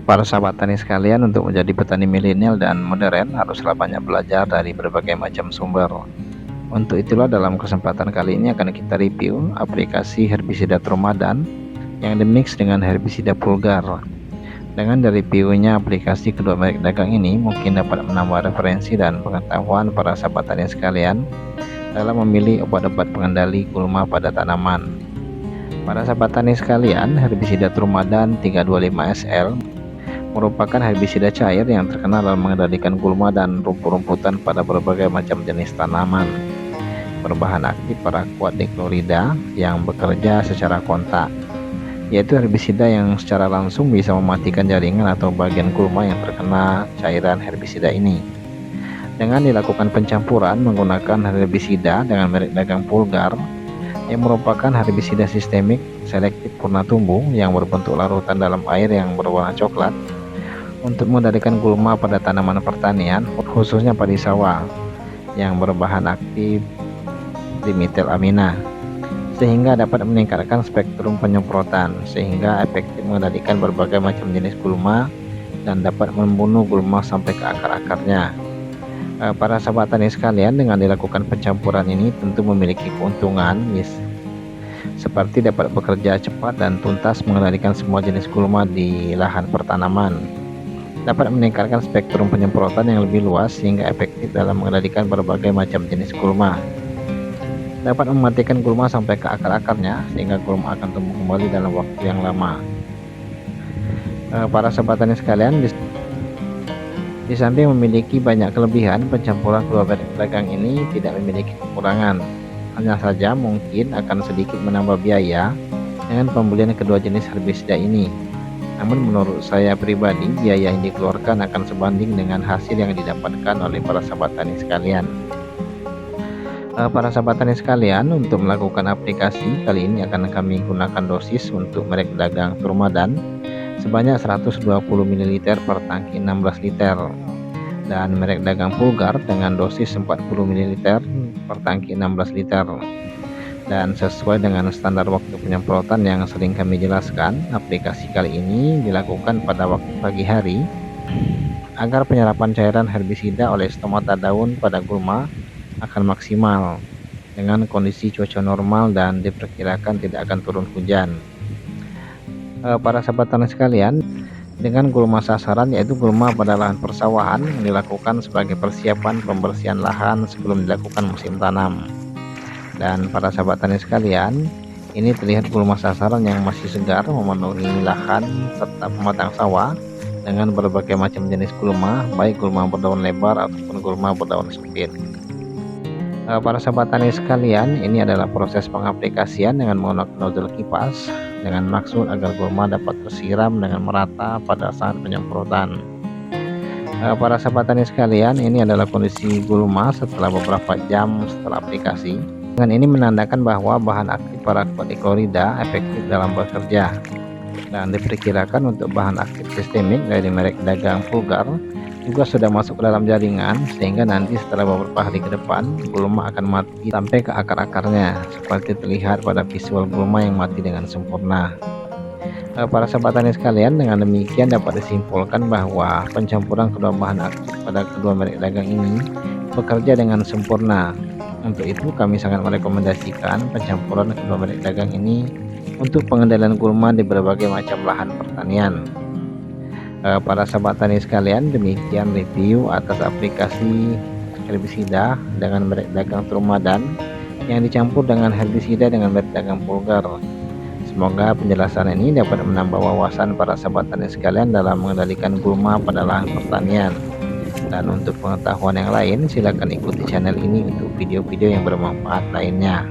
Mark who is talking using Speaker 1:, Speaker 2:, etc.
Speaker 1: Para sahabat tani sekalian, untuk menjadi petani milenial dan modern haruslah banyak belajar dari berbagai macam sumber. Untuk itulah dalam kesempatan kali ini akan kita review aplikasi herbisida Tromadan yang dimix dengan herbisida Pulgar. Dengan dari reviewnya aplikasi kedua merek dagang ini mungkin dapat menambah referensi dan pengetahuan para sahabat tani sekalian dalam memilih obat-obat pengendali gulma pada tanaman. Para sahabat tani sekalian, herbisida Tromadan 325SL merupakan herbisida cair yang terkenal dalam mengendalikan gulma dan rumput-rumputan pada berbagai macam jenis tanaman. Berbahan aktif paraquat dichlorida yang bekerja secara kontak, yaitu herbisida yang secara langsung bisa mematikan jaringan atau bagian gulma yang terkena cairan herbisida ini. Dengan dilakukan pencampuran menggunakan herbisida dengan merek dagang Pulgar yang merupakan herbisida sistemik selektif purna tumbuh yang berbentuk larutan dalam air yang berwarna coklat untuk mengendalikan gulma pada tanaman pertanian, khususnya padi sawah yang berbahan aktif dimetylamina, sehingga dapat meningkatkan spektrum penyemprotan sehingga efektif mengendalikan berbagai macam jenis gulma dan dapat membunuh gulma sampai ke akar-akarnya. Para sahabat tani sekalian, dengan dilakukan pencampuran ini tentu memiliki keuntungan seperti dapat bekerja cepat dan tuntas mengendalikan semua jenis gulma di lahan pertanaman, dapat meningkatkan spektrum penyemprotan yang lebih luas sehingga efektif dalam mengendalikan berbagai macam jenis gulma, dapat mematikan gulma sampai ke akar-akarnya sehingga gulma akan tumbuh kembali dalam waktu yang lama. Para sahabat tani sekalian, di samping memiliki banyak kelebihan, pencampuran kedua merek dagang ini tidak memiliki kekurangan. Hanya saja mungkin akan sedikit menambah biaya dengan pembelian kedua jenis herbisida ini. Namun menurut saya pribadi, biaya yang dikeluarkan akan sebanding dengan hasil yang didapatkan oleh para sahabat tani sekalian. Para sahabat tani sekalian, untuk melakukan aplikasi kali ini akan kami gunakan dosis untuk merek dagang Tromadan sebanyak 120 ml per tangki 16 liter dan merek dagang Pulgar dengan dosis 40 ml per tangki 16 liter. Dan sesuai dengan standar waktu penyemprotan yang sering kami jelaskan, aplikasi kali ini dilakukan pada waktu pagi hari agar penyerapan cairan herbisida oleh stomata daun pada gulma akan maksimal dengan kondisi cuaca normal dan diperkirakan tidak akan turun hujan. Para sahabat tani sekalian, dengan gulma sasaran yaitu gulma pada lahan persawahan yang dilakukan sebagai persiapan pembersihan lahan sebelum dilakukan musim tanam. Dan para sahabat tani sekalian, ini terlihat gulma sasaran yang masih segar memenuhi lahan serta pematang sawah dengan berbagai macam jenis gulma, baik gulma berdaun lebar ataupun gulma berdaun sempit. Para sahabat tani sekalian, ini adalah proses pengaplikasian dengan menggunakan nozzle kipas dengan maksud agar gulma dapat tersiram dengan merata pada saat penyemprotan. Para sahabat tani sekalian, ini adalah kondisi gulma setelah beberapa jam setelah aplikasi. Dengan ini menandakan bahwa bahan aktif paraquat dichlorida efektif dalam bekerja, dan diperkirakan untuk bahan aktif sistemik dari merek dagang Pulgar juga sudah masuk ke dalam jaringan, sehingga nanti setelah beberapa hari ke depan gulma akan mati sampai ke akar-akarnya seperti terlihat pada visual gulma yang mati dengan sempurna. Para sahabat tani sekalian, dengan demikian dapat disimpulkan bahwa pencampuran kedua bahan aktif pada kedua merek dagang ini bekerja dengan sempurna. Untuk itu kami sangat merekomendasikan pencampuran kedua merek dagang ini untuk pengendalian gulma di berbagai macam lahan pertanian. Para sahabat tani sekalian, demikian review atas aplikasi herbisida dengan merek dagang Tromadan yang dicampur dengan herbisida dengan merek dagang Pulgar. Semoga penjelasan ini dapat menambah wawasan para sahabat tani sekalian dalam mengendalikan gulma pada lahan pertanian. Dan untuk pengetahuan yang lain, silakan ikuti channel ini untuk video-video yang bermanfaat lainnya.